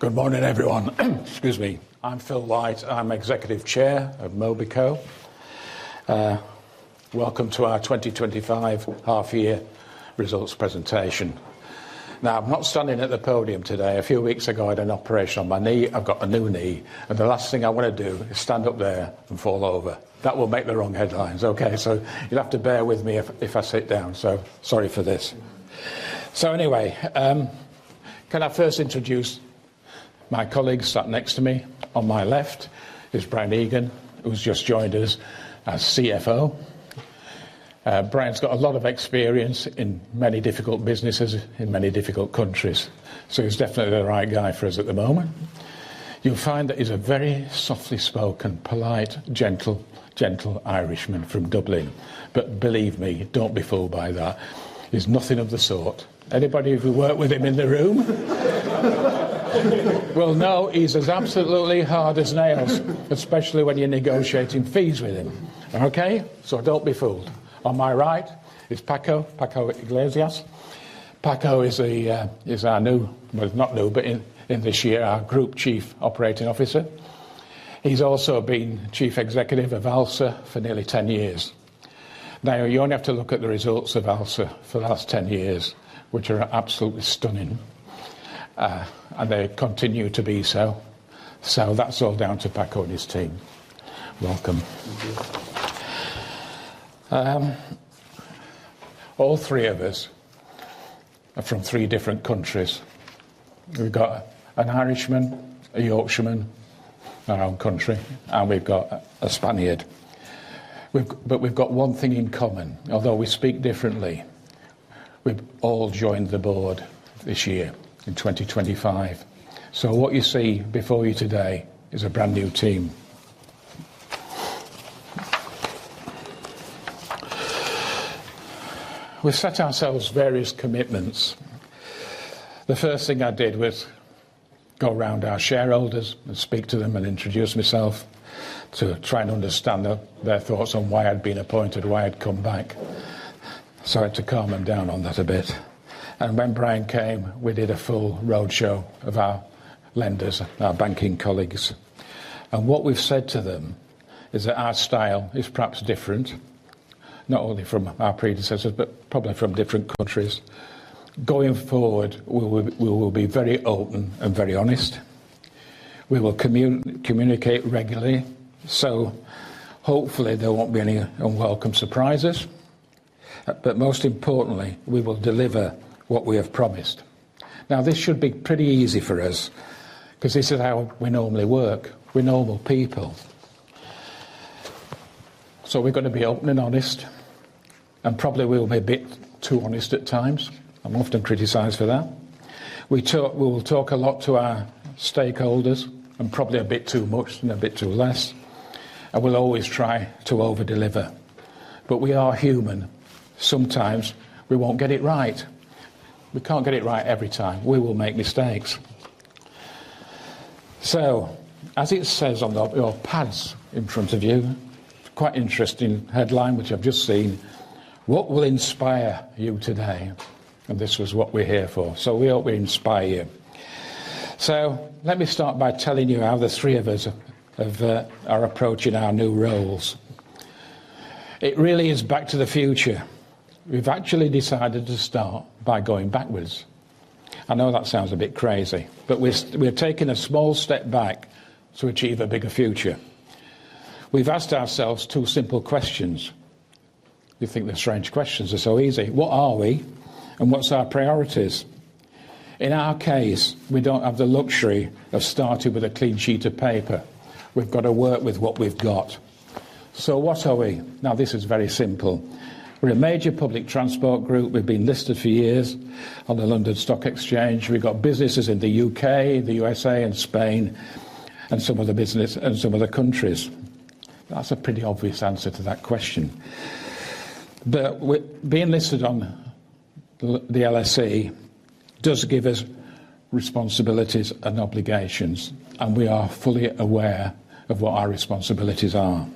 Good morning, everyone. Excuse me. I'm Phil White. I'm Executive Chair of Mobico. Welcome to our 2025 half-year results presentation. Now, I'm not standing at the podium today. A few weeks ago, I had an operation on my knee. I've got a new knee. And the last thing I want to do is stand up there and fall over. That will make the wrong headlines, okay? So you'll have to bear with me if I sit down. So sorry for this. So anyway, can I first introduce my colleague sat next to me. On my left is Brian Egan, who's just joined us as CFO. Brian's got a lot of experience in many difficult businesses in many difficult countries, so he's definitely the right guy for us at the moment. You'll find that he's a very softly spoken, polite, gentle Irishman from Dublin. But believe me, don't be fooled by that. He's nothing of the sort. Anybody who worked with him in the room? Well, no, he's as absolutely hard as nails, especially when you're negotiating fees with him. Okay? So don't be fooled. On my right is Paco Iglesias. Paco is our new, well, not new, but in this year, our Group Chief Operating Officer. He's also been Chief Executive of ALSA for nearly 10 years. Now, you only have to look at the results of ALSA for the last 10 years, which are absolutely stunning. And they continue to be so. So that's all down to Paco and his team. Welcome. All three of us are from three different countries. We've got an Irishman, a Yorkshireman, our own country, and we've got a Spaniard. But we've got one thing in common. Although we speak differently, we've all joined the board this year in 2025. So what you see before you today is a brand new team. We've set ourselves various commitments. The first thing I did was go around our shareholders and speak to them and introduce myself to try and understand their thoughts on why I'd been appointed, why I'd come back. So I had to calm them down on that a bit. And when Brian came, we did a full roadshow of our lenders, our banking colleagues. And what we've said to them is that our style is perhaps different, not only from our predecessors, but probably from different countries. Going forward, we will be very open and very honest. We will communicate regularly, so hopefully there won't be any unwelcome surprises. But most importantly, we will deliver what we have promised. Now, this should be pretty easy for us, because this is how we normally work. We're normal people. So we're going to be open and honest, and probably we'll be a bit too honest at times. I'm often criticised for that. We will talk a lot to our stakeholders, and probably a bit too much and a bit too less. And we'll always try to over-deliver. But we are human. Sometimes we won't get it right. We can't get it right every time. We will make mistakes. So, as it says on your pads in front of you, quite interesting headline which I've just seen, what will inspire you today? And this was what we're here for. So we hope we inspire you. So let me start by telling you how the three of us are approaching our new roles. It really is back to the future. We've actually decided to start by going backwards. I know that sounds a bit crazy, but we're taking a small step back to achieve a bigger future. We've asked ourselves two simple questions. You think they're strange questions, they're so easy. What are we, and what's our priorities? In our case, we don't have the luxury of starting with a clean sheet of paper. We've got to work with what we've got. So what are we? Now, this is very simple. We're a major public transport group. We've been listed for years on the London Stock Exchange. We've got businesses in the UK, the USA and Spain, and some other business and some other countries. That's a pretty obvious answer to that question. But being listed on the LSE does give us responsibilities and obligations, and we are fully aware of what our responsibilities are.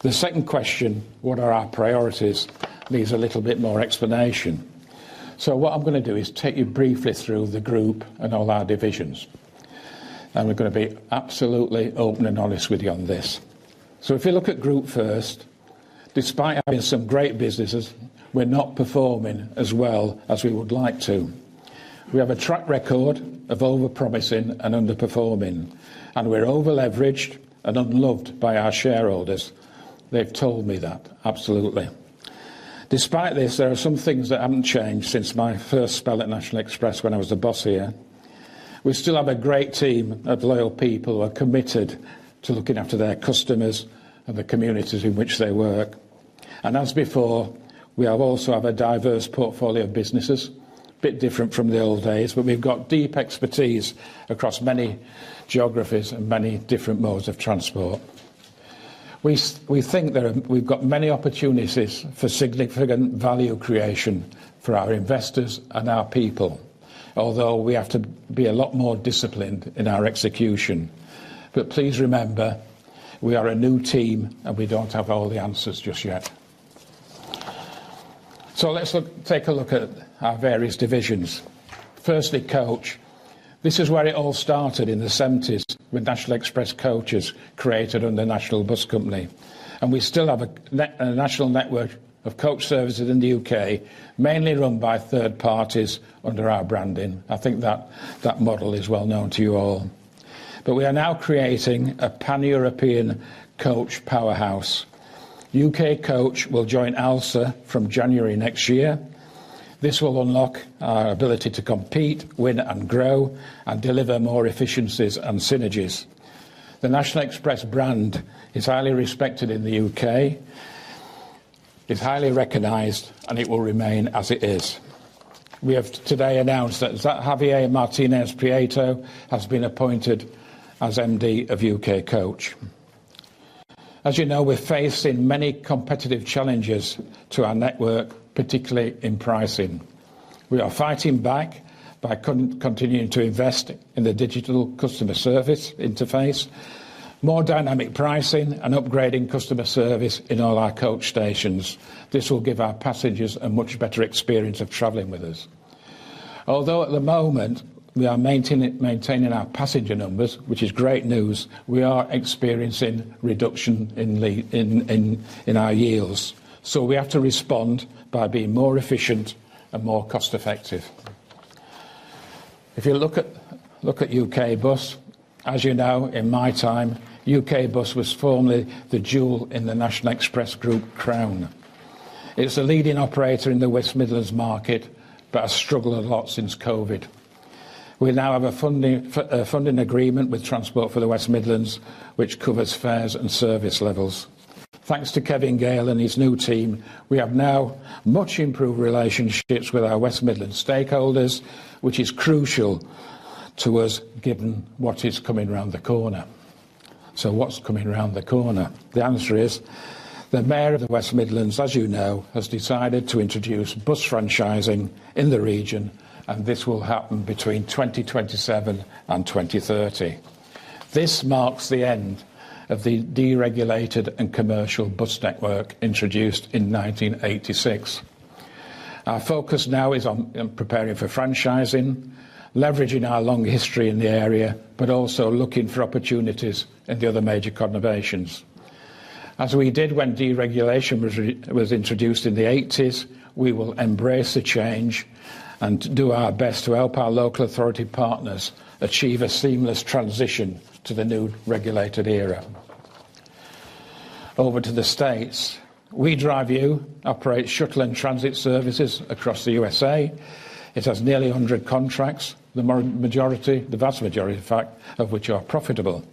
The second question, what are our priorities, needs a little bit more explanation. So what I'm going to do is take you briefly through the group and all our divisions. and we're going to be absolutely open and honest with you on this. So if you look at Group first, despite having some great businesses, we're not performing as well as we would like to. We have a track record of over-promising and underperforming, and we're over-leveraged and unloved by our shareholders. They've told me that, absolutely. Despite this, there are some things that haven't changed since my first spell at National Express when I was the boss here. We still have a great team of loyal people who are committed to looking after their customers and the communities in which they work. And as before, we also have a diverse portfolio of businesses, a bit different from the old days, but we've got deep expertise across many geographies and many different modes of transport. We think we've got many opportunities for significant value creation for our investors and our people, although we have to be a lot more disciplined in our execution. But please remember, we are a new team and we don't have all the answers just yet. So let's take a look at our various divisions. Firstly, Coach. This is where it all started in the 70s with National Express coaches created under National Bus Company. And we still have a national network of coach services in the UK, mainly run by third parties under our branding. I think that model is well known to you all. But we are now creating a pan-European coach powerhouse. UK Coach will join ALSA from January next year. This will unlock our ability to compete, win and grow and deliver more efficiencies and synergies. The National Express brand is highly respected in the UK, is highly recognised and it will remain as it is. We have today announced that Javier Martinez Prieto has been appointed as MD of UK Coach. As you know, we're facing many competitive challenges to our network, particularly in pricing. We are fighting back by continuing to invest in the digital customer service interface, more dynamic pricing and upgrading customer service in all our coach stations. This will give our passengers a much better experience of travelling with us. Although at the moment we are maintaining our passenger numbers, which is great news, we are experiencing reduction in our yields. So we have to respond by being more efficient and more cost effective. If you look at UK Bus, as you know, in my time, UK Bus was formerly the jewel in the National Express Group crown. It's the leading operator in the West Midlands market, but has struggled a lot since COVID. We now have a funding agreement with Transport for the West Midlands, which covers fares and service levels. Thanks to Kevin Gale and his new team, we have now much improved relationships with our West Midlands stakeholders, which is crucial to us given what is coming round the corner. So what's coming round the corner? The answer is the Mayor of the West Midlands, as you know, has decided to introduce bus franchising in the region, and this will happen between 2027 and 2030. This marks the end of the deregulated and commercial bus network introduced in 1986. Our focus now is on preparing for franchising, leveraging our long history in the area, but also looking for opportunities in the other major conurbations. As we did when deregulation was introduced in the 80s, we will embrace the change and do our best to help our local authority partners achieve a seamless transition to the new regulated era. Over to the States. WeDriveU operates shuttle and transit services across the USA. It has nearly 100 contracts, the vast majority, in fact, of which are profitable.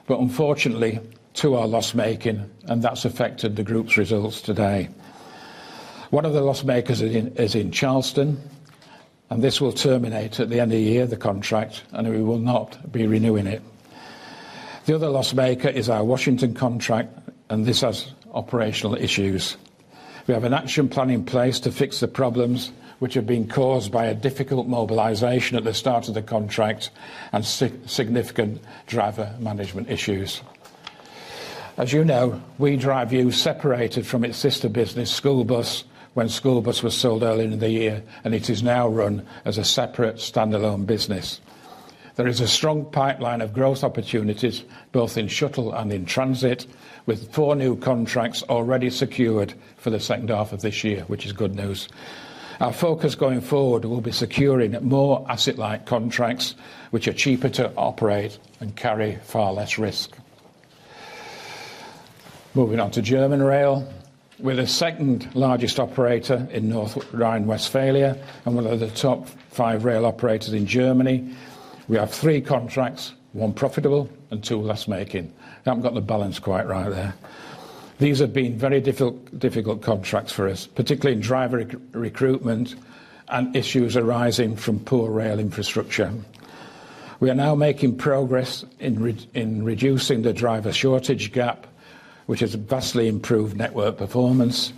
But unfortunately, 2 are loss-making, and that's affected the group's results today. One of the loss-makers is in Charleston, and this will terminate at the end of the year, the contract, and we will not be renewing it. The other loss-maker is our Washington contract, and this has operational issues. We have an action plan in place to fix the problems which have been caused by a difficult mobilisation at the start of the contract and significant driver management issues. As you know, WeDriveU separated from its sister business, School Bus, when School Bus was sold earlier in the year, and it is now run as a separate standalone business. There is a strong pipeline of growth opportunities, both in shuttle and in transit, with 4 new contracts already secured for the second half of this year, which is good news. Our focus going forward will be securing more asset-light contracts, which are cheaper to operate and carry far less risk. Moving on to German rail. We're the second largest operator in North Rhine-Westphalia and one of the top 5 rail operators in Germany. We have 3 contracts, 1 profitable and 2 loss-making. I haven't got the balance quite right there. These have been very difficult contracts for us, particularly in driver recruitment and issues arising from poor rail infrastructure. We are now making progress in reducing the driver shortage gap, which has vastly improved network performance,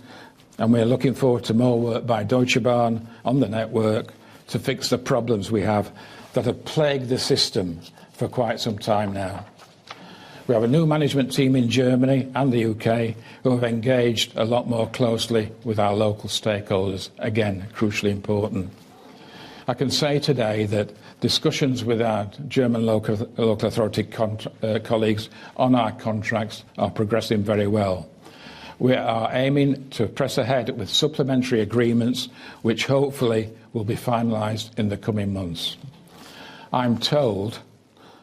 and we are looking forward to more work by Deutsche Bahn on the network to fix the problems we have that have plagued the system for quite some time now. We have a new management team in Germany and the UK who have engaged a lot more closely with our local stakeholders, again, crucially important. I can say today that discussions with our German local authority colleagues on our contracts are progressing very well. We are aiming to press ahead with supplementary agreements which hopefully will be finalised in the coming months. I'm told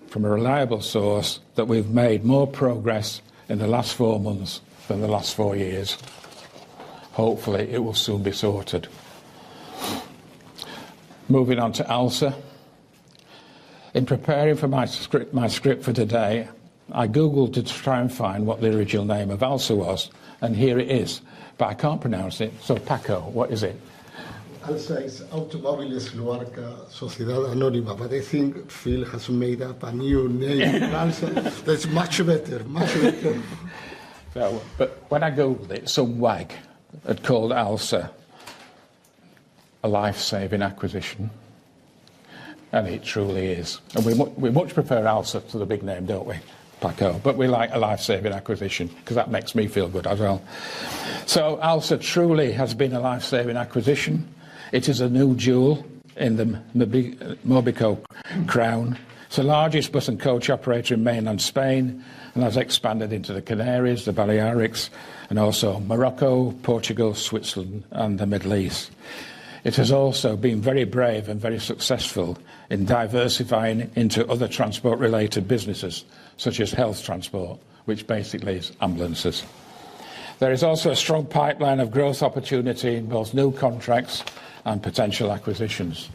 from a reliable source that we've made more progress in the last 4 months than the last 4 years. Hopefully it will soon be sorted. Moving on to ALSA. In preparing for my script for today, I googled to try and find what the original name of ALSA was, and here it is, but I can't pronounce it. So Paco, what is it? ALSA is Automóviles Luarca Sociedad Anónima, but I think Phil has made up a new name. ALSA. That's much better, much better. So, but when I googled it, some wag had called ALSA a life-saving acquisition, and it truly is. And we much prefer ALSA to the big name, don't we, Paco? But we like a life-saving acquisition because that makes me feel good as well. So ALSA truly has been a life-saving acquisition. It is a new jewel in the Mobico crown. It's the largest bus and coach operator in mainland Spain and has expanded into the Canaries, the Balearics, and also Morocco, Portugal, Switzerland, and the Middle East. It has also been very brave and very successful in diversifying into other transport-related businesses, such as health transport, which basically is ambulances. There is also a strong pipeline of growth opportunity in both new contracts and potential acquisitions.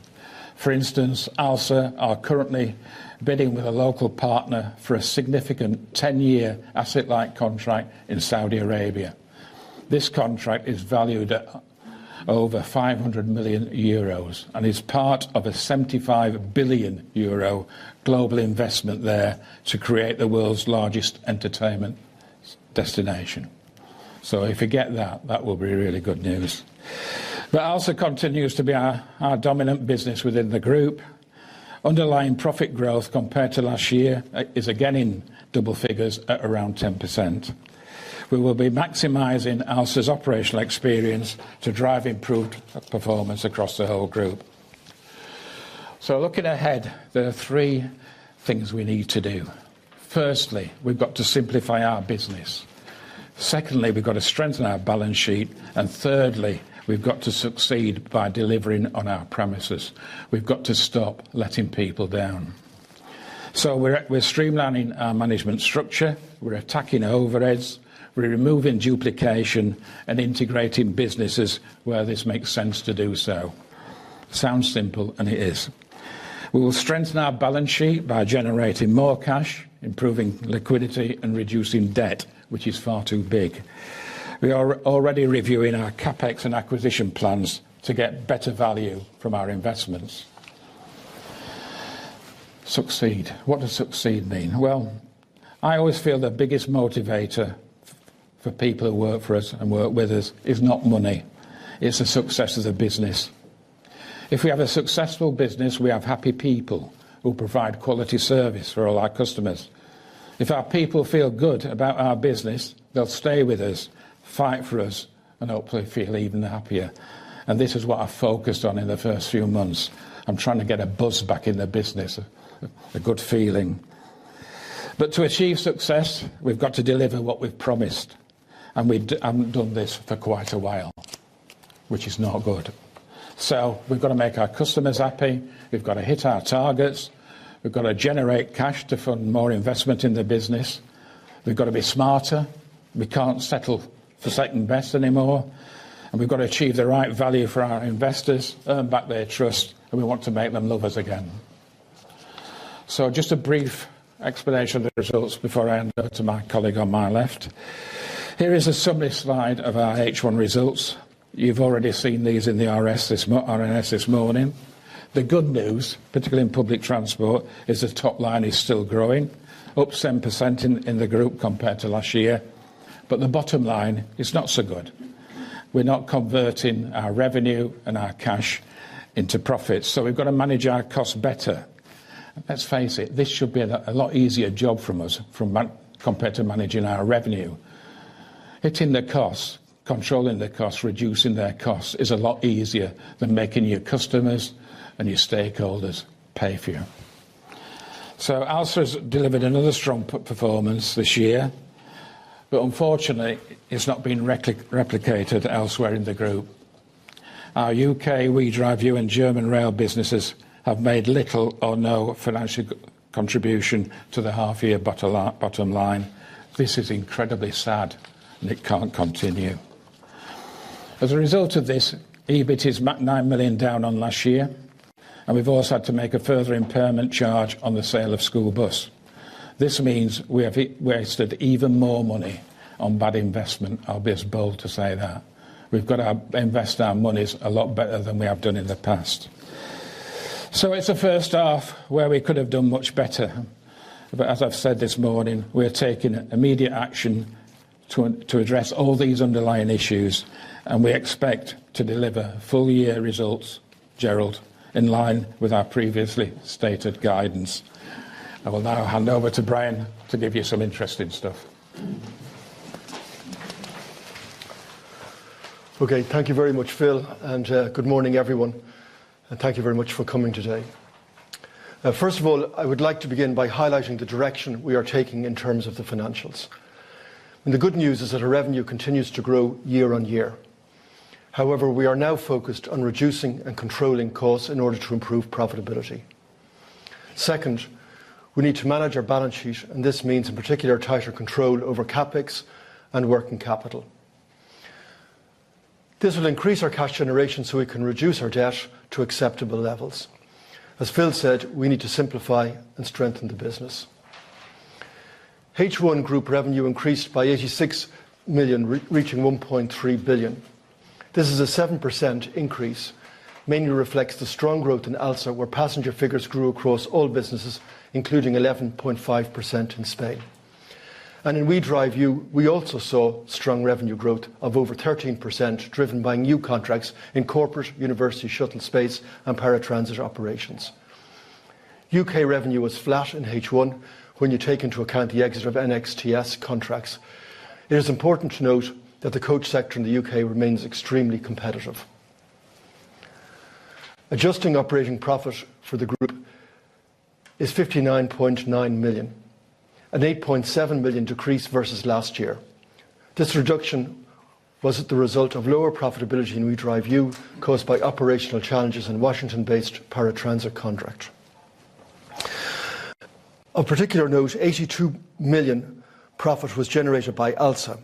For instance, ALSA are currently bidding with a local partner for a significant 10-year asset-light contract in Saudi Arabia. This contract is valued at over 500 million euros and is part of a 75 billion euro global investment there to create the world's largest entertainment destination. So if you get that, that will be really good news. But ALSA continues to be our dominant business within the group. Underlying profit growth compared to last year is again in double figures at around 10%. We will be maximising ALSA's operational experience to drive improved performance across the whole group. So looking ahead, there are 3 things we need to do. Firstly, we've got to simplify our business. Secondly, we've got to strengthen our balance sheet. And thirdly, we've got to succeed by delivering on our promises. We've got to stop letting people down. So we're streamlining our management structure, we're attacking overheads, we're removing duplication and integrating businesses where this makes sense to do so. Sounds simple, and it is. We will strengthen our balance sheet by generating more cash, improving liquidity and reducing debt, which is far too big. We are already reviewing our CapEx and acquisition plans to get better value from our investments. Succeed. What does succeed mean? Well, I always feel the biggest motivator for people who work for us and work with us is not money. It's the success of the business. If we have a successful business, we have happy people who provide quality service for all our customers. If our people feel good about our business, they'll stay with us, fight for us, and hopefully feel even happier. And this is what I've focused on in the first few months. I'm trying to get a buzz back in the business a good feeling. But to achieve success, we've got to deliver what we've promised. And we haven't done this for quite a while, which is not good. So we've got to make our customers happy. We've got to hit our targets. We've got to generate cash to fund more investment in the business. We've got to be smarter. We can't settle for second best anymore. And we've got to achieve the right value for our investors, earn back their trust, and we want to make them love us again. So just a brief explanation of the results before I hand over to my colleague on my left. Here is a summary slide of our H1 results. You've already seen these in the RNS this morning. The good news, particularly in public transport, is the top line is still growing, up 7% in the group compared to last year. But the bottom line is not so good. We're not converting our revenue and our cash into profits, so we've got to manage our costs better. Let's face it, this should be a lot easier job from us compared to managing our revenue. Hitting the costs, controlling the costs, reducing their costs is a lot easier than making your customers and your stakeholders pay for you. So ALSA has delivered another strong performance this year, but unfortunately it's not been replicated elsewhere in the group. Our UK, WeDriveU and German rail businesses have made little or no financial contribution to the half-year bottom line. This is incredibly sad and it can't continue. As a result of this, EBIT is 9 million down on last year, and we've also had to make a further impairment charge on the sale of school bus. This means we have wasted even more money on bad investment. I'll be as bold to say that. We've got to invest our monies a lot better than we have done in the past. So it's a first half where we could have done much better. But as I've said this morning, we're taking immediate action to address all these underlying issues, and we expect to deliver full year results, Gerald, in line with our previously stated guidance. I will now hand over to Brian to give you some interesting stuff. Okay, thank you very much, Phil, and good morning, everyone, and thank you very much for coming today. First of all, I would like to begin by highlighting the direction we are taking in terms of the financials. And the good news is that our revenue continues to grow year on year. However, we are now focused on reducing and controlling costs in order to improve profitability. Second, we need to manage our balance sheet, and this means in particular tighter control over CapEx and working capital. This will increase our cash generation so we can reduce our debt to acceptable levels. As Phil said, we need to simplify and strengthen the business. H1 group revenue increased by 86 million, reaching 1.3 billion. This is a 7% increase, mainly reflects the strong growth in ALSA, where passenger figures grew across all businesses, including 11.5% in Spain. And in WeDriveU, we also saw strong revenue growth of over 13%, driven by new contracts in corporate, university shuttle space and paratransit operations. UK revenue was flat in H1 when you take into account the exit of NXTS contracts. It is important to note that the coach sector in the UK remains extremely competitive. Adjusting operating profit for the group is 59.9 million, an 8.7 million decrease versus last year. This reduction was the result of lower profitability in WeDriveU caused by operational challenges in Washington-based paratransit contract. Of particular note, 82 million profit was generated by ALSA.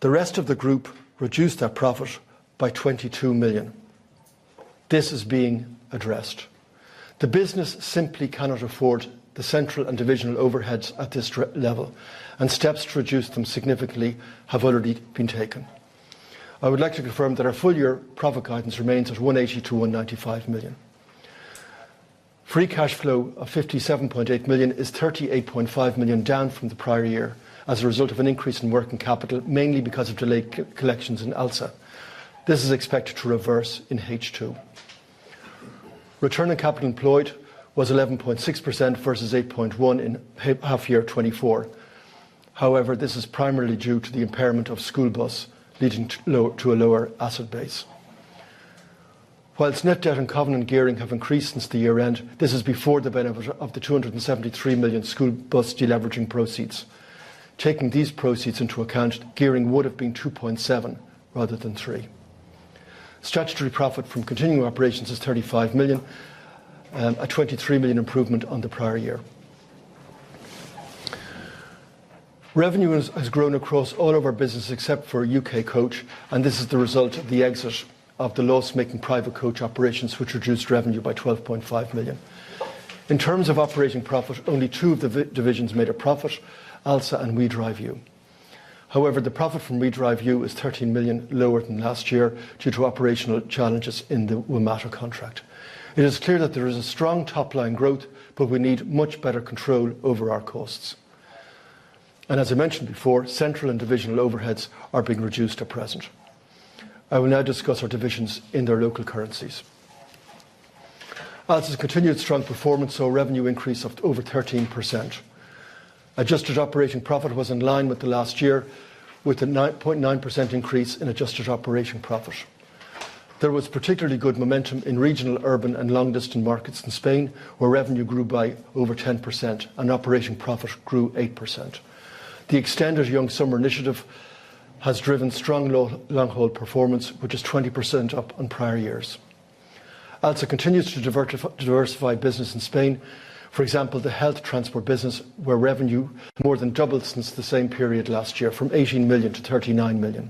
The rest of the group reduced their profit by 22 million. This is being addressed. The business simply cannot afford the central and divisional overheads at this level, and steps to reduce them significantly have already been taken. I would like to confirm that our full year profit guidance remains at 180 to 195 million. Free cash flow of 57.8 million is 38.5 million down from the prior year as a result of an increase in working capital, mainly because of delayed collections in ALSA. This is expected to reverse in H2. Return on capital employed was 11.6% versus 8.1% in half year 24. However, this is primarily due to the impairment of school bus, leading to a lower asset base. Whilst net debt and covenant gearing have increased since the year end, this is before the benefit of the 273 million school bus deleveraging proceeds. Taking these proceeds into account, gearing would have been 2.7 rather than 3. Statutory profit from continuing operations is 35 million, a 23 million improvement on the prior year. Revenue has grown across all of our business except for UK Coach, and this is the result of the exit of the loss-making private coach operations, which reduced revenue by 12.5 million. In terms of operating profit, only two of the divisions made a profit, ALSA and WeDriveU. However, the profit from WeDriveU is 13 million lower than last year due to operational challenges in the WMATA contract. It is clear that there is a strong top-line growth, but we need much better control over our costs. And as I mentioned before, central and divisional overheads are being reduced at present. I will now discuss our divisions in their local currencies. ALSA's continued strong performance saw a revenue increase of over 13%. Adjusted operating profit was in line with the last year, with a 9.9% increase in adjusted operating profit. There was particularly good momentum in regional, urban and long-distance markets in Spain, where revenue grew by over 10% and operating profit grew 8%. The extended Young Summer initiative has driven strong long-haul performance, which is 20% up on prior years. ALSA continues to diversify business in Spain. For example, the health transport business, where revenue more than doubled since the same period last year, from 18 million to 39 million.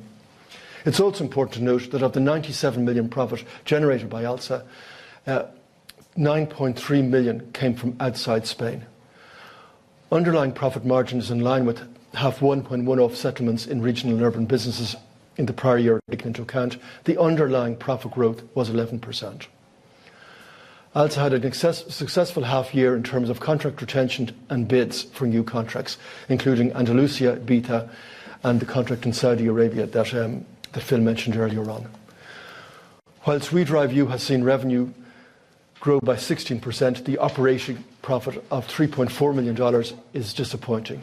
It's also important to note that of the 97 million profit generated by ALSA, 9.3 million came from outside Spain. Underlying profit margin is in line with H1 when one-off settlements in regional and urban businesses in the prior year taken into account. The underlying profit growth was 11%. ALSA had a successful half year in terms of contract retention and bids for new contracts, including Andalusia, Ibiza, and the contract in Saudi Arabia that Phil mentioned earlier on. Whilst WeDriveU has seen revenue grow by 16%, the operating profit of $3.4 million is disappointing.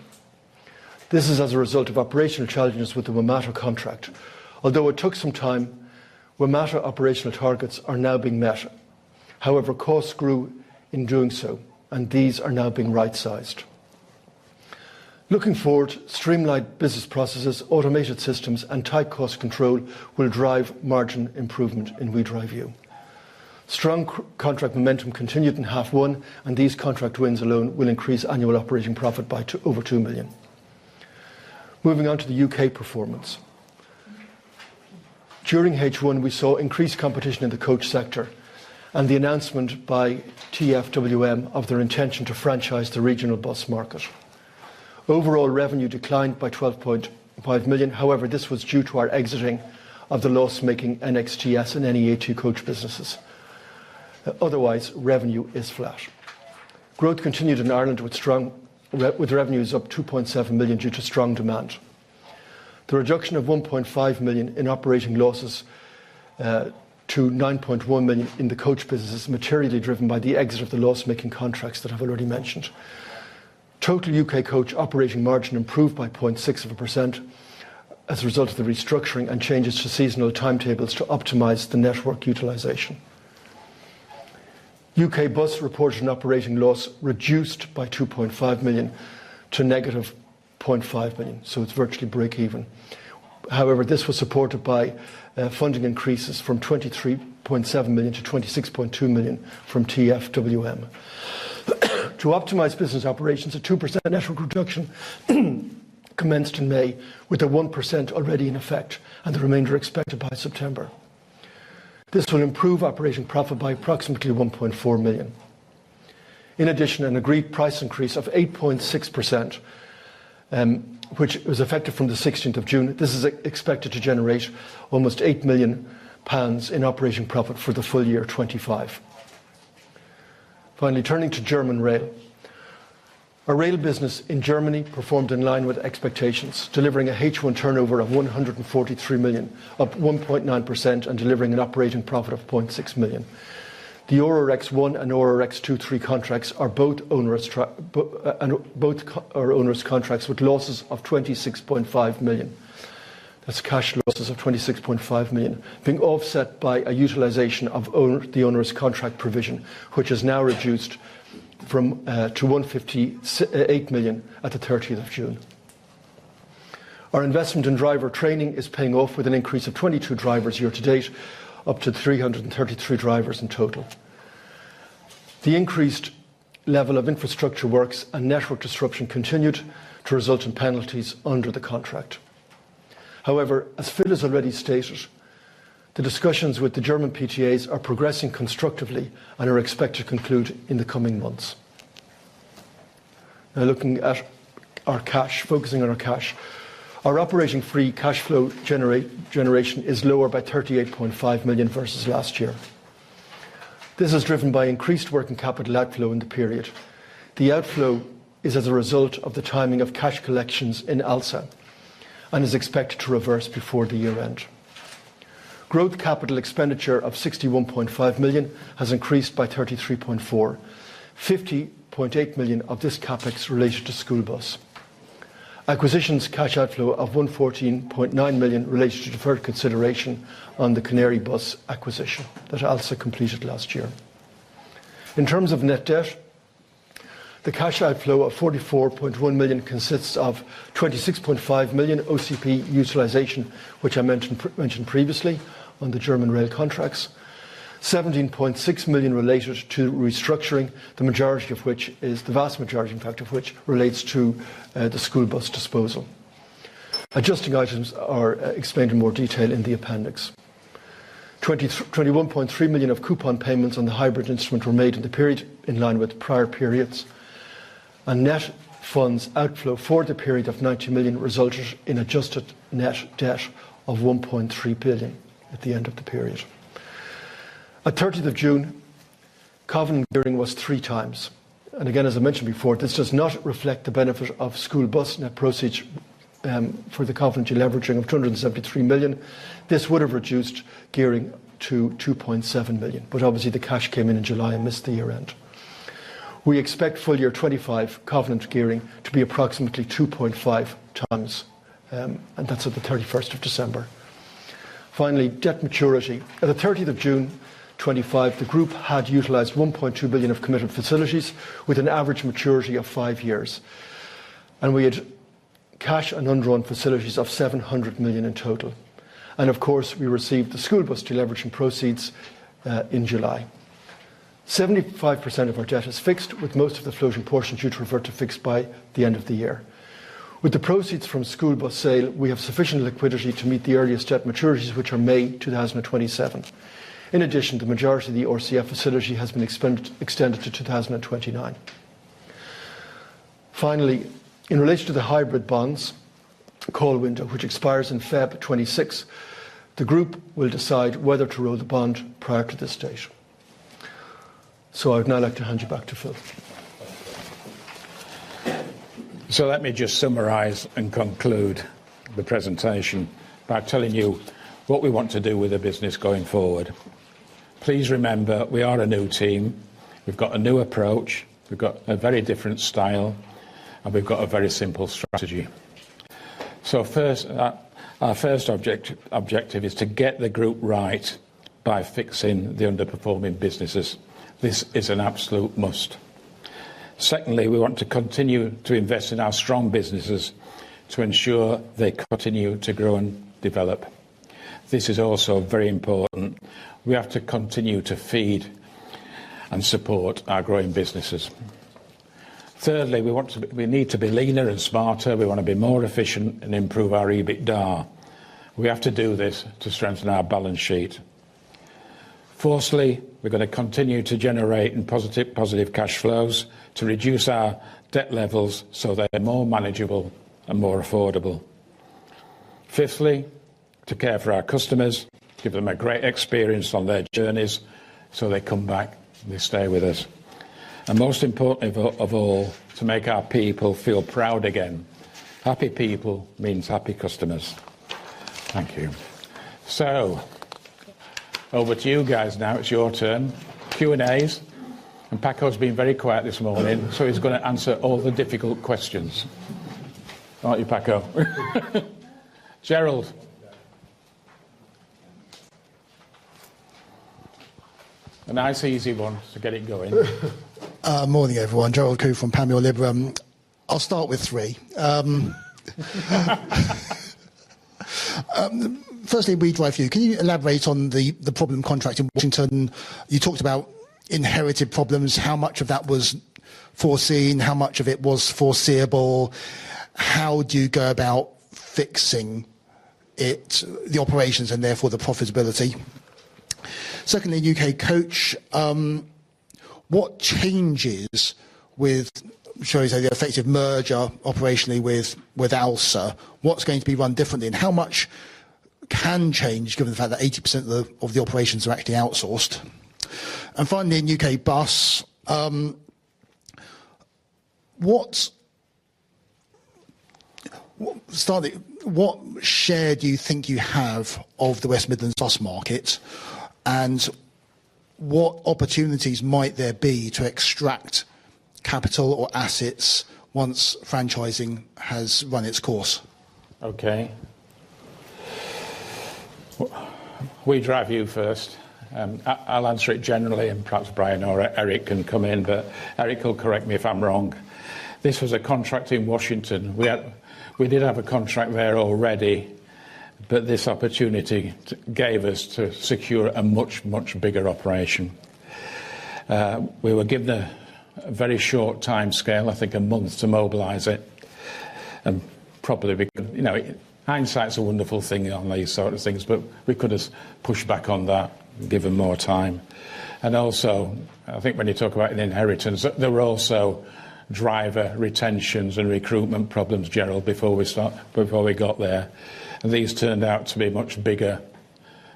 This is as a result of operational challenges with the WMATA contract. Although it took some time, WMATA operational targets are now being met. However, costs grew in doing so, and these are now being right-sized. Looking forward, streamlined business processes, automated systems and tight cost control will drive margin improvement in WeDriveU. Strong contract momentum continued in H1, and these contract wins alone will increase annual operating profit by over 2 million. Moving on to the UK performance. During H1, we saw increased competition in the coach sector and the announcement by TfWM of their intention to franchise the regional bus market. Overall revenue declined by 12.5 million. However, this was due to our exiting of the loss-making NXTS and NEA2 coach businesses. Otherwise, revenue is flat. Growth continued in Ireland with revenues up 2.7 million due to strong demand. The reduction of 1.5 million in operating losses to 9.1 million in the coach business is materially driven by the exit of the loss-making contracts that I've already mentioned. Total UK coach operating margin improved by 0.6% as a result of the restructuring and changes to seasonal timetables to optimise the network utilisation. UK Bus reported an operating loss reduced by 2.5 million to negative 0.5 million, so it's virtually break-even. However, this was supported by funding increases from 23.7 million to 26.2 million from TfWM. To optimise business operations, a 2% network reduction commenced in May, with a 1% already in effect, and the remainder expected by September. This will improve operating profit by approximately 1.4 million. In addition, an agreed price increase of 8.6%, which was effective from the 16th of June, this is expected to generate almost £8 million in operating profit for the full year 25. Finally, turning to German rail. Our rail business in Germany performed in line with expectations, delivering a H1 turnover of 143 million, up 1.9%, and delivering an operating profit of 0.6 million. The ORX 1 and ORX 2-3 contracts are both onerous contracts with losses of 26.5 million. That's cash losses of 26.5 million, being offset by a utilisation of the onerous contract provision, which is now reduced from to 158 million at the 30th of June. Our investment in driver training is paying off with an increase of 22 drivers year to date, up to 333 drivers in total. The increased level of infrastructure works and network disruption continued to result in penalties under the contract. However, as Phil has already stated, the discussions with the German PTAs are progressing constructively and are expected to conclude in the coming months. Now looking at our cash, focusing on our cash, our operating free cash flow generation is lower by 38.5 million versus last year. This is driven by increased working capital outflow in the period. The outflow is as a result of the timing of cash collections in ALSA and is expected to reverse before the year end. Growth capital expenditure of 61.5 million has increased by 33.4. 50.8 million of this capex related to school bus. Acquisitions cash outflow of 114.9 million related to deferred consideration on the Canary bus acquisition that ALSA completed last year. In terms of net debt, the cash outflow of 44.1 million consists of 26.5 million OCP utilisation, which I mentioned previously on the German rail contracts, 17.6 million related to restructuring, the vast majority, in fact, of which relates to the school bus disposal. Adjusting items are explained in more detail in the appendix. 21.3 million of coupon payments on the hybrid instrument were made in the period, in line with prior periods. And net funds outflow for the period of 90 million resulted in adjusted net debt of 1.3 billion at the end of the period. At 30th of June, covenant gearing was 3 times. And again, as I mentioned before, this does not reflect the benefit of school bus net proceeds for the covenant deleveraging of 273 million. This would have reduced gearing to 2.7 million. But obviously the cash came in July and missed the year end. We expect full year 25 covenant gearing to be approximately 2.5 times. And that's at the 31st of December. Finally, debt maturity. At the 30th of June 25, the group had utilised 1.2 billion of committed facilities with an average maturity of 5 years. And we had cash and undrawn facilities of 700 million in total. And of course, we received the school bus deleveraging proceeds in July. 75% of our debt is fixed, with most of the floating portion due to revert to fixed by the end of the year. With the proceeds from school bus sale, we have sufficient liquidity to meet the earliest debt maturities, which are May 2027. In addition, the majority of the RCF facility has been extended to 2029. Finally, in relation to the hybrid bonds call window, which expires in Feb 26, the group will decide whether to roll the bond prior to this date. So I would now like to hand you back to Phil. So let me just summarise and conclude the presentation by telling you what we want to do with the business going forward. Please remember, we are a new team. We've got a new approach. We've got a very different style. And we've got a very simple strategy. So our first objective is to get the group right by fixing the underperforming businesses. This is an absolute must. Secondly, we want to continue to invest in our strong businesses to ensure they continue to grow and develop. This is also very important. We have to continue to feed and support our growing businesses. Thirdly, we need to be leaner and smarter. We want to be more efficient and improve our EBITDA. We have to do this to strengthen our balance sheet. Fourthly, we're going to continue to generate positive cash flows to reduce our debt levels so they're more manageable and more affordable. Fifthly, to care for our customers, give them a great experience on their journeys so they come back and they stay with us. And most importantly of all, to make our people feel proud again. Happy people means happy customers. Thank you. So, over to you guys now. It's your turn. Q&As. And Paco's been very quiet this morning, so he's going to answer all the difficult questions. Aren't you, Paco? Gerald. A nice easy one to get it going. Morning, everyone. Gerald Koo from Panmure Liberum. I'll start with three. Firstly, we drive you. Can you elaborate on the problem contract in Washington? You talked about inherited problems. How much of that was foreseen? How much of it was foreseeable? How do you go about fixing it, the operations, and therefore the profitability? Secondly, UK coach. What changes with, shall we say, the effective merger operationally with ALSA? What's going to be run differently, and how much can change given the fact that 80% of the operations are actually outsourced? And finally, in UK bus, what share do you think you have of the West Midlands bus market, and what opportunities might there be to extract capital or assets once franchising has run its course? Okay. We drive you first. I'll answer it generally, and perhaps Brian or Eric can come in, but Eric will correct me if I'm wrong. This was a contract in Washington. We did have a contract there already, but this opportunity gave us to secure a much, much bigger operation. We were given a very short time scale, I think a month, to mobilise it. And probably, because, hindsight's a wonderful thing on these sort of things, but we could have pushed back on that, given more time. And also, I think when you talk about an inheritance, there were also driver retentions and recruitment problems, Gerald, before we got there. And these turned out to be much bigger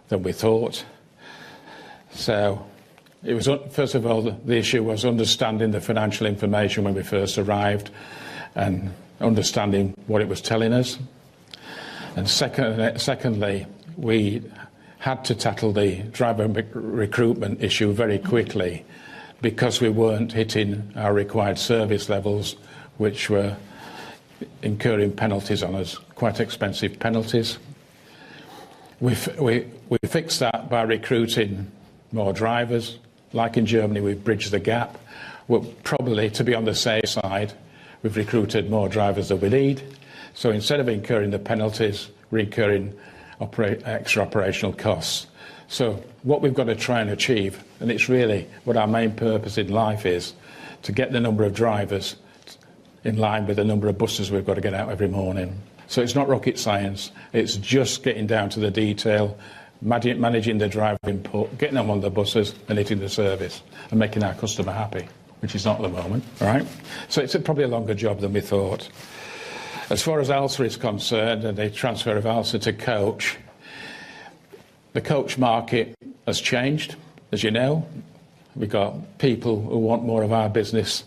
than we thought. So it was, first of all, the issue was understanding the financial information when we first arrived and understanding what it was telling us. And secondly, we had to tackle the driver recruitment issue very quickly because we weren't hitting our required service levels, which were incurring penalties on us, quite expensive penalties. We fixed that by recruiting more drivers. Like in Germany, we've bridged the gap. Well, probably, to be on the safe side, we've recruited more drivers than we need. So instead of incurring the penalties, we're incurring extra operational costs. So what we've got to try and achieve, and it's really what our main purpose in life is, to get the number of drivers in line with the number of buses we've got to get out every morning. So it's not rocket science. It's just getting down to the detail, managing the driver input, getting them on the buses and hitting the service and making our customer happy, which is not at the moment. All right? So it's probably a longer job than we thought. As far as ALSA is concerned and the transfer of ALSA to coach, the coach market has changed, as you know. We've got people who want more of our business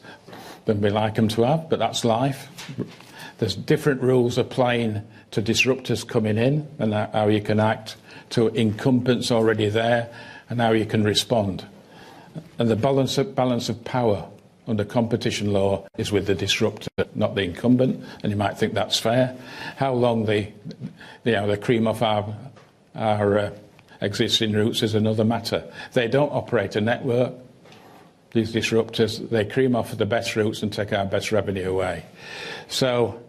than we like them to have, but that's life. There's different rules applying to disruptors coming in and how you can act to incumbents already there and how you can respond. And the balance of power under competition law is with the disruptor, not the incumbent, and you might think that's fair. How long they cream off our existing routes is another matter. They don't operate a network, these disruptors. They cream off the best routes and take our best revenue away. So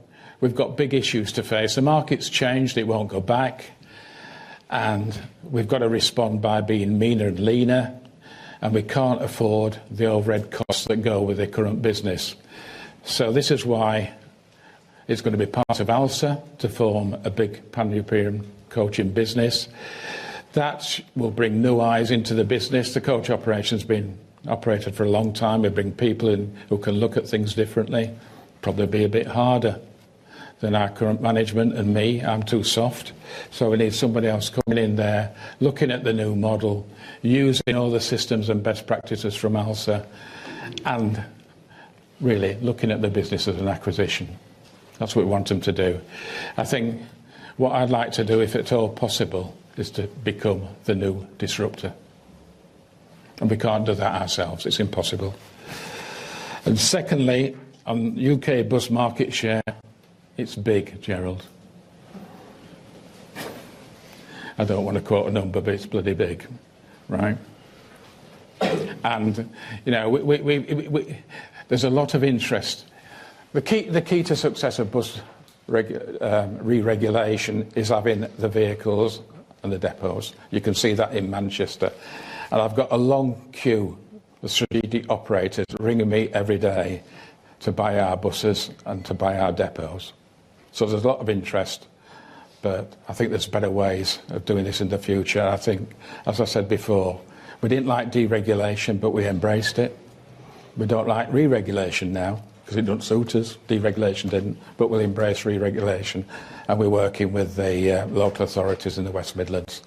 we've got big issues to face. The market's changed, it won't go back, and we've got to respond by being meaner and leaner, and we can't afford the overhead costs that go with the current business. So this is why it's going to be part of ALSA to form a big pan-European coaching business. That will bring new eyes into the business. The coach operation's been operated for a long time. We bring people in who can look at things differently. Probably be a bit harder than our current management and me. I'm too soft. So we need somebody else coming in there, looking at the new model, using all the systems and best practices from ALSA, and really looking at the business as an acquisition. That's what we want them to do. I think what I'd like to do, if at all possible, is to become the new disruptor. And we can't do that ourselves. It's impossible. And secondly, on UK bus market share, it's big, Gerald. I don't want to quote a number, but it's bloody big, right? And, you know, there's a lot of interest. The key to success of bus re-regulation is having the vehicles and the depots. You can see that in Manchester. And I've got a long queue of strategic operators ringing me every day to buy our buses and to buy our depots. So there's a lot of interest, but I think there's better ways of doing this in the future. I think, as I said before, we didn't like deregulation, but we embraced it. We don't like re-regulation now, because it doesn't suit us. Deregulation didn't, but we'll embrace re-regulation. And we're working with the local authorities in the West Midlands.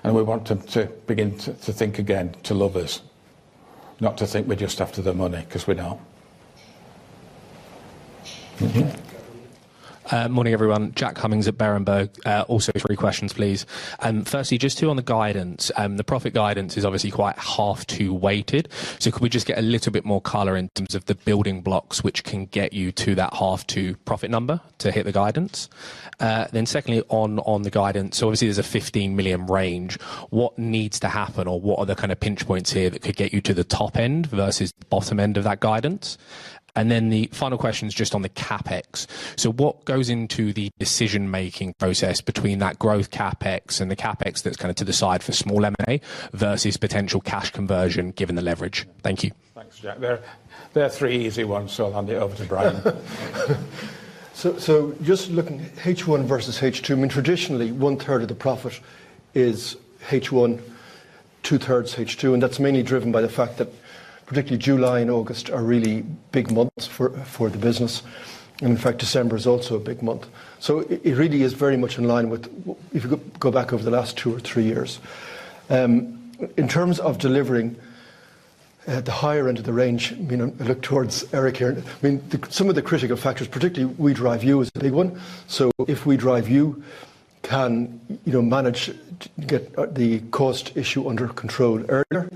And we want them to begin to think again, to love us, not to think we're just after the money, because we're not. Morning, everyone. Jack Cummings at Berenberg. Also 3 questions, please. Firstly, just 2 on the guidance. The profit guidance is obviously quite half-2 weighted. So could we just get a little bit more colour in terms of the building blocks which can get you to that half-2 profit number to hit the guidance? Then secondly, on the guidance, so obviously there's a 15 million range. What needs to happen, or what are the kind of pinch points here that could get you to the top end versus the bottom end of that guidance? And then the final question is just on the CapEx. So what goes into the decision-making process between that growth CapEx and the CapEx that's kind of to the side for small M&A versus potential cash conversion given the leverage? Thank you. Thanks, Jack. They're 3 easy ones, so I'll hand it over to Brian. So just looking at H1 versus H2, I mean, traditionally, 1/3 of the profit is H1, 2/3 H2, and that's mainly driven by the fact that particularly July and August are really big months for the business. And in fact, December is also a big month. So it really is very much in line with, if you go back over the last 2 or 3 years. In terms of delivering at the higher end of the range, I mean, I look towards Eric here. I mean, some of the critical factors, particularly We Drive You, is a big one. So if We Drive You can, manage to get the cost issue under control earlier,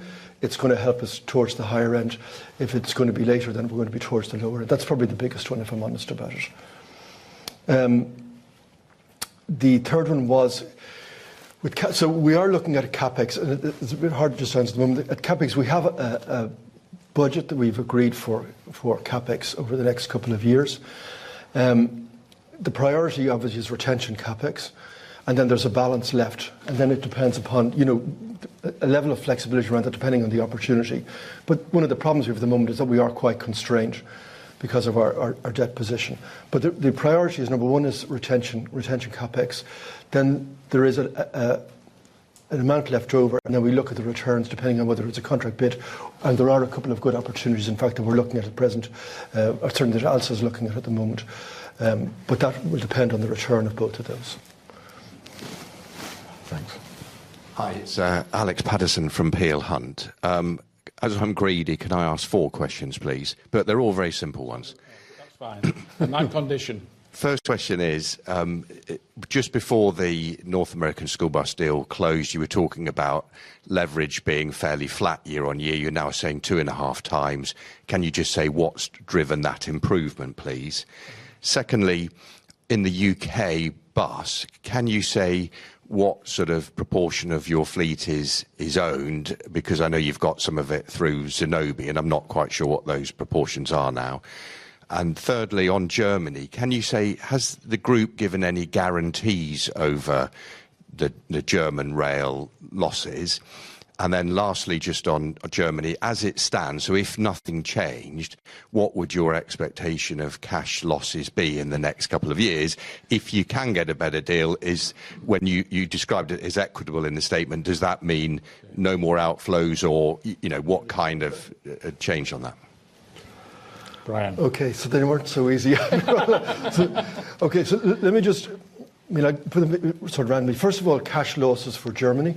it's going to help us towards the higher end. If it's going to be later, then we're going to be towards the lower end. That's probably the biggest one, if I'm honest about it. The third one was, so we are looking at a CapEx, and it's a bit hard to just answer at the moment. At CapEx, we have a budget that we've agreed for CapEx over the next couple of years. The priority, obviously, is retention CapEx, and then there's a balance left, and then it depends upon, a level of flexibility around that depending on the opportunity. But one of the problems we have at the moment is that we are quite constrained because of our debt position. But the priority is, number one, is retention CapEx. Then there is an amount left over, and then we look at the returns depending on whether it's a contract bid. And there are a couple of good opportunities, in fact, that we're looking at present, or certainly that ALSA is looking at the moment. But that will depend on the return of both of those. Thanks. Hi, it's Alex Paterson from Peel Hunt. As I'm greedy, can I ask 4 questions, please? But they're all very simple ones. That's fine. My condition. First question is, just before the North American school bus deal closed, you were talking about leverage being fairly flat year on year. You're now saying 2.5 times. Can you just say what's driven that improvement, please? Secondly, in the UK bus, can you say what sort of proportion of your fleet is owned? Because I know you've got some of it through Zenobē, and I'm not quite sure what those proportions are now. And thirdly, on Germany, can you say, has the group given any guarantees over the German rail losses? And then lastly, just on Germany, as it stands, so if nothing changed, what would your expectation of cash losses be in the next couple of years? If you can get a better deal, is when you described it as equitable in the statement, does that mean no more outflows, or what kind of change on that? Brian. Okay, so they weren't so easy. So let me just, I put them sort of randomly. First of all, cash losses for Germany.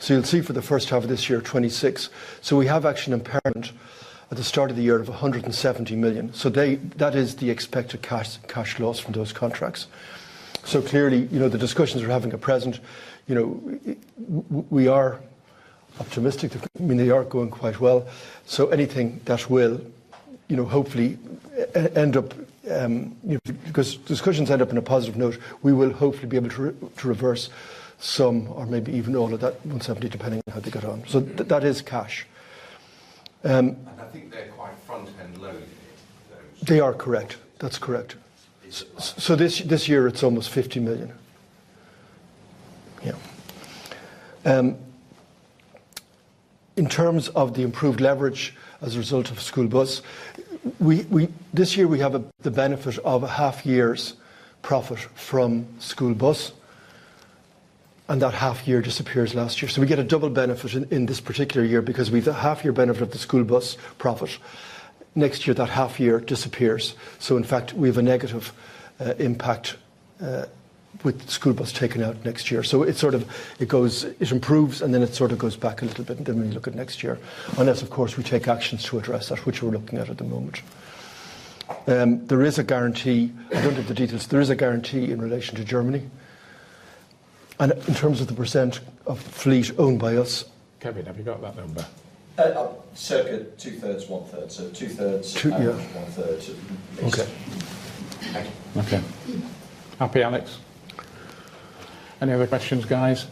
So you'll see for the first half of this year, 26. So we have actually an impairment at the start of the year of 170 million. So that is the expected cash loss from those contracts. So clearly, the discussions we're having at present, we are optimistic. They are going quite well. So anything that will, hopefully end up, because discussions end up in a positive note, we will hopefully be able to reverse some, or maybe even all of that 170, depending on how they get on. So that is cash. And I think they're quite front-end loaded. They are correct. That's correct. So this year it's almost 50 million. Yeah. In terms of the improved leverage as a result of school bus, this year we have the benefit of a half year's profit from school bus, and that half year disappears last year. So we get a double benefit in this particular year because we've a half year benefit of the school bus profit. Next year that half year disappears. So in fact we have a negative impact with school bus taken out next year. So it improves and then it sort of goes back a little bit, and then we look at next year. Unless of course we take actions to address that, which we're looking at the moment. There is a guarantee, I don't have the details, there is a guarantee in relation to Germany. And in terms of the percent of fleet owned by us. Kevin, have you got that number? Circa 2/3, 1/3. So 2/3, 1/3. Okay. Thank you. Okay. Happy, Alex? Any other questions, guys?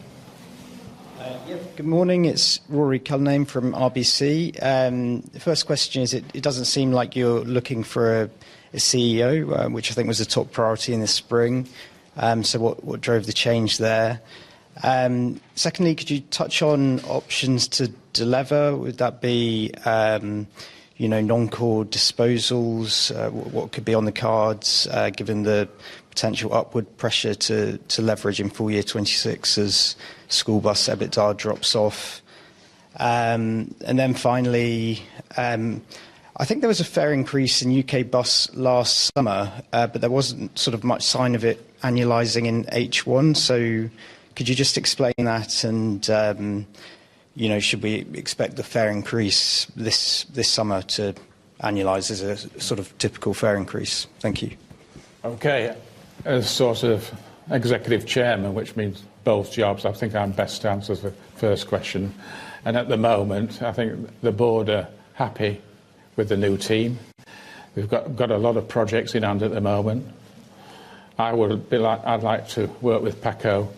Good morning. It's Rory Cullinane from RBC. The first question is, it doesn't seem like you're looking for a CEO, which I think was a top priority in the spring. So what drove the change there? Secondly, could you touch on options to delever? Would that be, non-core disposals? What could be on the cards, given the potential upward pressure to leverage in full year 26 as school bus EBITDA drops off? And then finally, I think there was a fare increase in UK bus last summer, but there wasn't sort of much sign of it annualising in H1. So could you just explain that? And, should we expect the fare increase this summer to annualise as a sort of typical fare increase? Thank you. Okay. As sort of executive chairman, which means both jobs, I think I'm best to answer the first question. And at the moment, I think the board are happy with the new team. We've got a lot of projects in hand at the moment. I'd like to work with Paco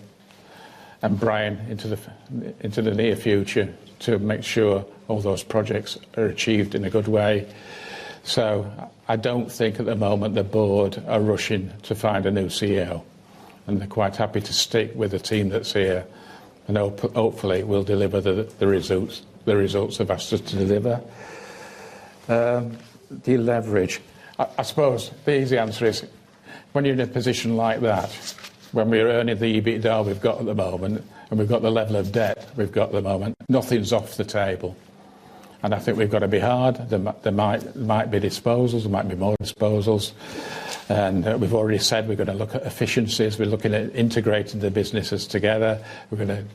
and Brian into the near future to make sure all those projects are achieved in a good way. So I don't think at the moment the board are rushing to find a new CEO, and they're quite happy to stick with the team that's here, and hopefully we'll deliver the results they've asked us to deliver. Deleverage. I suppose the easy answer is, when you're in a position like that, when we're earning the EBITDA we've got at the moment, and we've got the level of debt we've got at the moment, nothing's off the table. And I think we've got to be hard. There might be disposals, there might be more disposals. And we've already said we're going to look at efficiencies. We're looking at integrating the businesses together. We're going to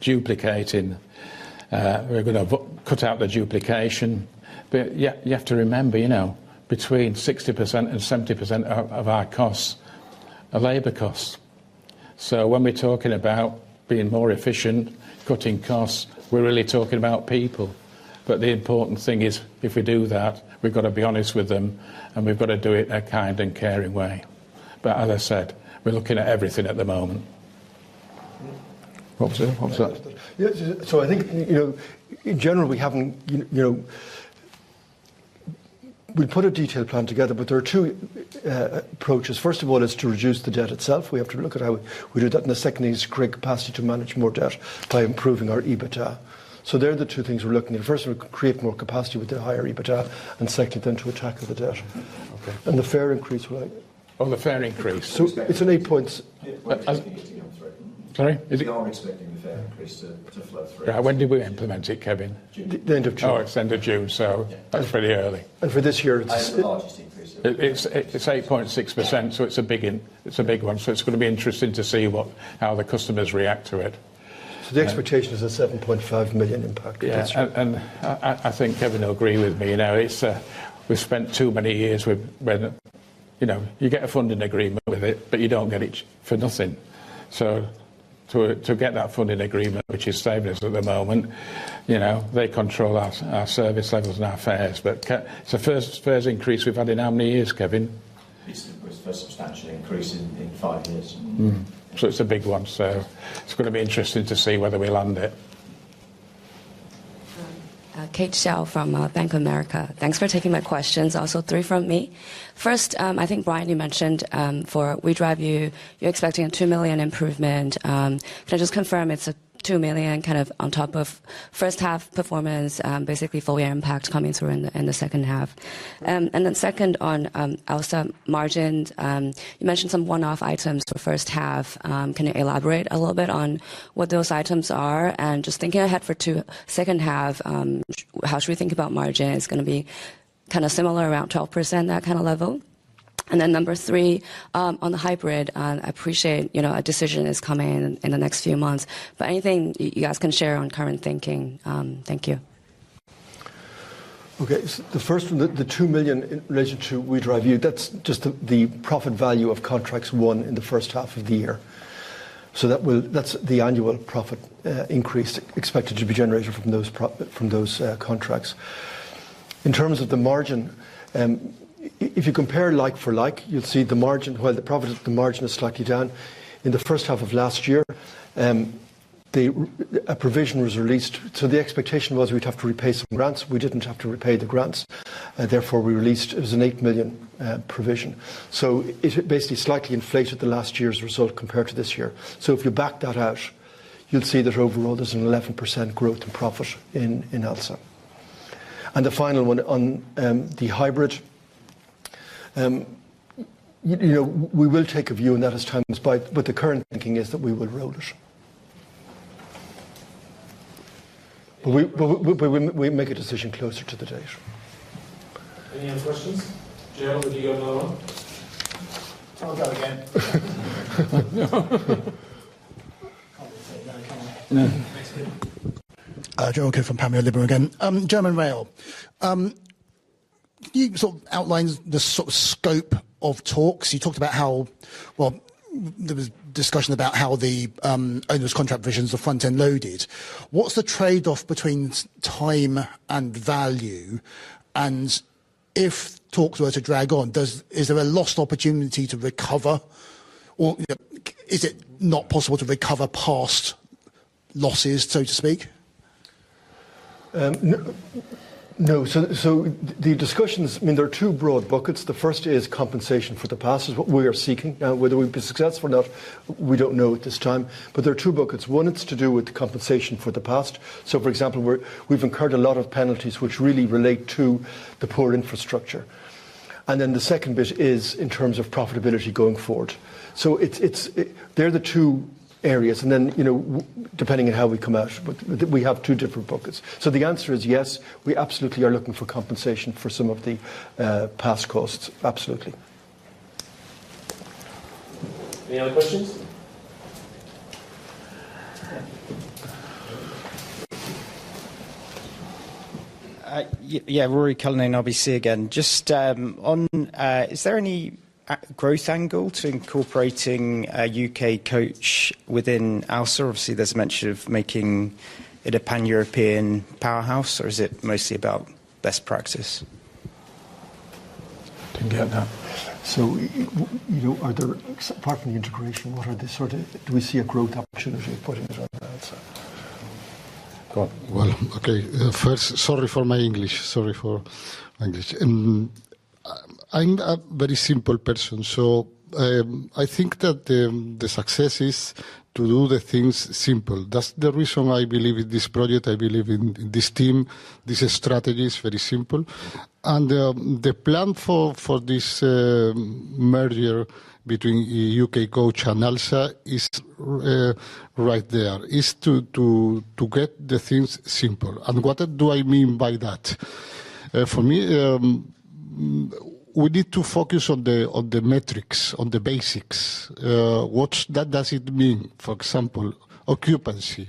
we're going to cut out the duplication. But yeah, you have to remember, between 60% and 70% of our costs are labour costs. So when we're talking about being more efficient, cutting costs, we're really talking about people. But the important thing is, if we do that, we've got to be honest with them, and we've got to do it in a kind and caring way. But as I said, we're looking at everything at the moment. What was that? Yeah, so I think, in general, we haven't, we put a detailed plan together, but there are two approaches. First of all, is to reduce the debt itself. We have to look at how we do that. And the second is to create capacity to manage more debt by improving our EBITDA. So they're the two things we're looking at. First, we create more capacity with the higher EBITDA, and second, then to tackle the debt. Okay. And the fare increase, will I? Oh, the fare increase. So it's an 8 points. Sorry? We are expecting the fare increase to flow through. Right, when did we implement it, Kevin? The end of June. Oh, it's end of June, so that's pretty early. And for this year, it's the largest increase. It's 8.6%, so it's a big one. So it's going to be interesting to see how the customers react to it. So the expectation is a 7.5 million impact. Yeah, and I think Kevin will agree with me. We've spent too many years when you get a funding agreement with it, but you don't get it for nothing. So to get that funding agreement, which is saving us at the moment, they control our service levels and our fares. But it's the first fares increase we've had in how many years, Kevin? It's the first substantial increase in 5 years. So it's a big one. So it's going to be interesting to see whether we land it. Kate Xiao from Bank of America. Thanks for taking my questions. Also, 3 from me. First, I think, Brian, you mentioned for WeDrive you're expecting a 2 million improvement. Can I just confirm it's a 2 million kind of on top of first half performance, basically full year impact coming through in the second half? And then second on ALSA margins, you mentioned some one-off items for first half. Can you elaborate a little bit on what those items are? And just thinking ahead for second half, how should we think about margin? It's going to be kind of similar, around 12%, that kind of level? And then number 3, on the hybrid, I appreciate, a decision is coming in the next few months, but anything you guys can share on current thinking? Thank you. Okay, so the first one, the 2 million in relation to WeDrive, that's just the profit value of contracts won in the first half of the year. So that's the annual profit increase expected to be generated from those contracts. In terms of the margin, if you compare like for like, you'll see the margin, while the profit of the margin is slightly down. In the first half of last year, a provision was released. So the expectation was we'd have to repay some grants. We didn't have to repay the grants. Therefore, it was an 8 million provision. So it basically slightly inflated the last year's result compared to this year. So if you back that out, you'll see that overall there's an 11% growth in profit in ALSA. And the final one on the hybrid, we will take a view on that as time goes by, but the current thinking is that we will roll it. But we make a decision closer to the date. Any other questions? Gerald, have you got another one? I'll go again. Gerald Kidd from Pamela Liberum again. German Rail. Can you sort of outline the sort of scope of talks? You talked about how, well, there was discussion about how the onerous contract provisions are front-end loaded. What's the trade-off between time and value? And if talks were to drag on, is there a lost opportunity to recover? Or is it not possible to recover past losses, so to speak? No. So the discussions, there are 2 broad buckets. The first is compensation for the past, is what we are seeking. Now, whether we'll be successful or not, we don't know at this time. But there are 2 buckets. One, it's to do with compensation for the past. So, for example, we've incurred a lot of penalties which really relate to the poor infrastructure. And then the second bit is in terms of profitability going forward. So they're the 2 areas, and then, depending on how we come out, but we have 2 different buckets. So the answer is yes, we absolutely are looking for compensation for some of the past costs, absolutely. Any other questions? Rory Cullinan, RBC again. Just is there any growth angle to incorporating a UK coach within ALSA? Obviously, there's a mention of making it a pan-European powerhouse, or is it mostly about best practice? Didn't get that. So, are there, apart from the integration, what are the do we see a growth opportunity of putting it on ALSA? Go on. Well, okay. First, sorry for my English. I'm a very simple person, so I think that the success is to do the things simple. That's the reason I believe in this project. I believe in this team. This strategy is very simple. And the plan for this merger between UK Coach and ALSA is right there, is to get the things simple. And what do I mean by that? For me, we need to focus on the metrics, on the basics. What does it mean? For example, occupancy.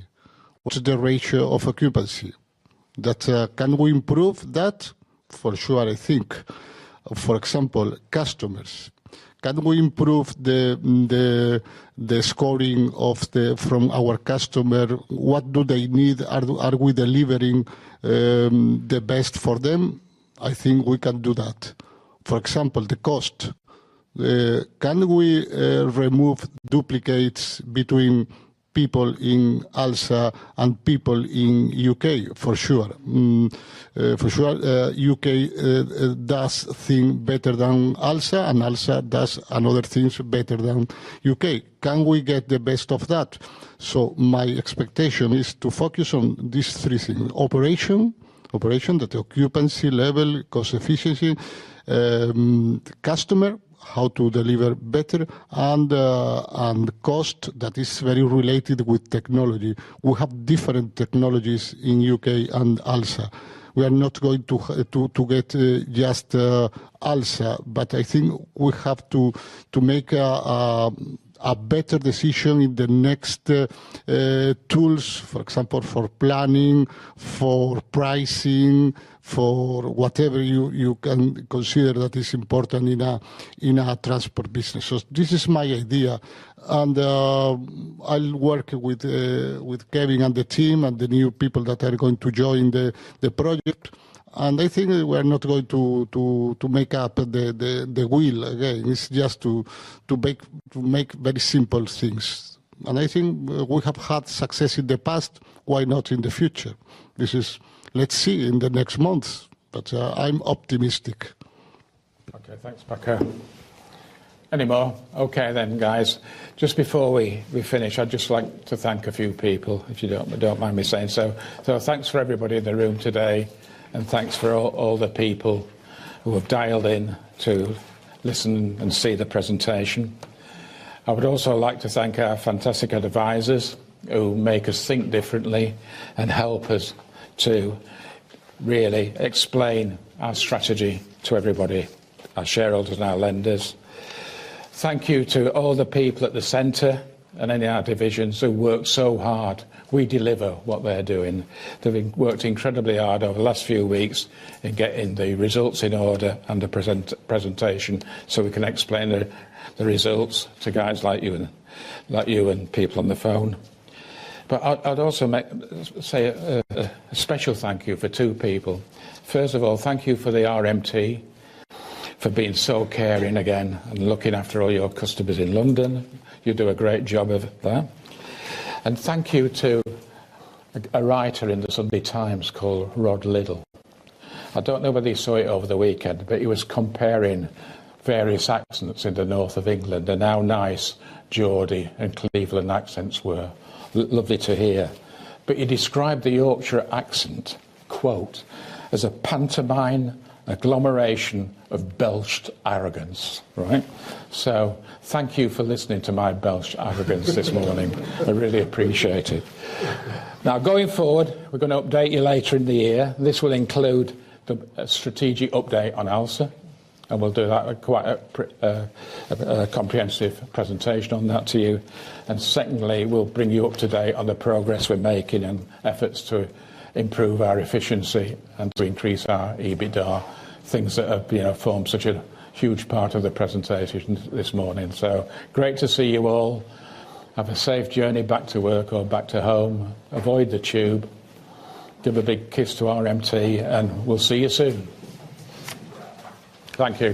What's the ratio of occupancy? That can we improve that? For sure, I think. For example, customers. Can we improve the scoring from our customer? What do they need? Are we delivering the best for them? I think we can do that. For example, the cost. Can we remove duplicates between people in ALSA and people in UK, for sure. UK does things better than ALSA, and ALSA does another things better than UK. Can we get the best of that? So my expectation is to focus on these three things: operation, that the occupancy level, cost efficiency, customer, how to deliver better, and cost that is very related with technology. We have different technologies in UK and ALSA. We are not going to get just ALSA, but I think we have to make a better decision in the next tools, for example, for planning, for pricing, for whatever you can consider that is important in a transport business. So this is my idea, and I'll work with Kevin and the team and the new people that are going to join the project. And I think we are not going to make up the wheel again. It's just to make very simple things. And I think we have had success in the past. Why not in the future? Let's see in the next months. But I'm optimistic. Okay, thanks, Paco. Any more? Okay then, guys. Just before we finish, I'd just like to thank a few people, if you don't mind me saying so. So thanks for everybody in the room today. And thanks for all the people who have dialed in to listen and see the presentation. I would also like to thank our fantastic advisors who make us think differently and help us to really explain our strategy to everybody, our shareholders and our lenders. Thank you to all the people at the centre and any of our divisions who work so hard. We deliver what they're doing. They've worked incredibly hard over the last few weeks in getting the results in order and the presentation so we can explain the results to guys like you and people on the phone. But I'd also say a special thank you for two people. First of all, thank you for the RMT for being so caring again and looking after all your customers in London. You do a great job of that. And thank you to a writer in the Sunday Times called Rod Liddell. I don't know whether you saw it over the weekend, but he was comparing various accents in the north of England and how nice Geordie and Cleveland accents were. Lovely to hear. But he described the Yorkshire accent, quote, as a pantomime agglomeration of belched arrogance, right? So thank you for listening to my belched arrogance this morning. I really appreciate it. Now, going forward, we're going to update you later in the year. This will include a strategic update on ALSA, and we'll do that quite a comprehensive presentation on that to you. And secondly, we'll bring you up to date on the progress we're making and efforts to improve our efficiency and to increase our EBITDA, things that have formed such a huge part of the presentation this morning. So great to see you all. Have a safe journey back to work or back to home. Avoid the tube. Give a big kiss to RMT, and we'll see you soon. Thank you.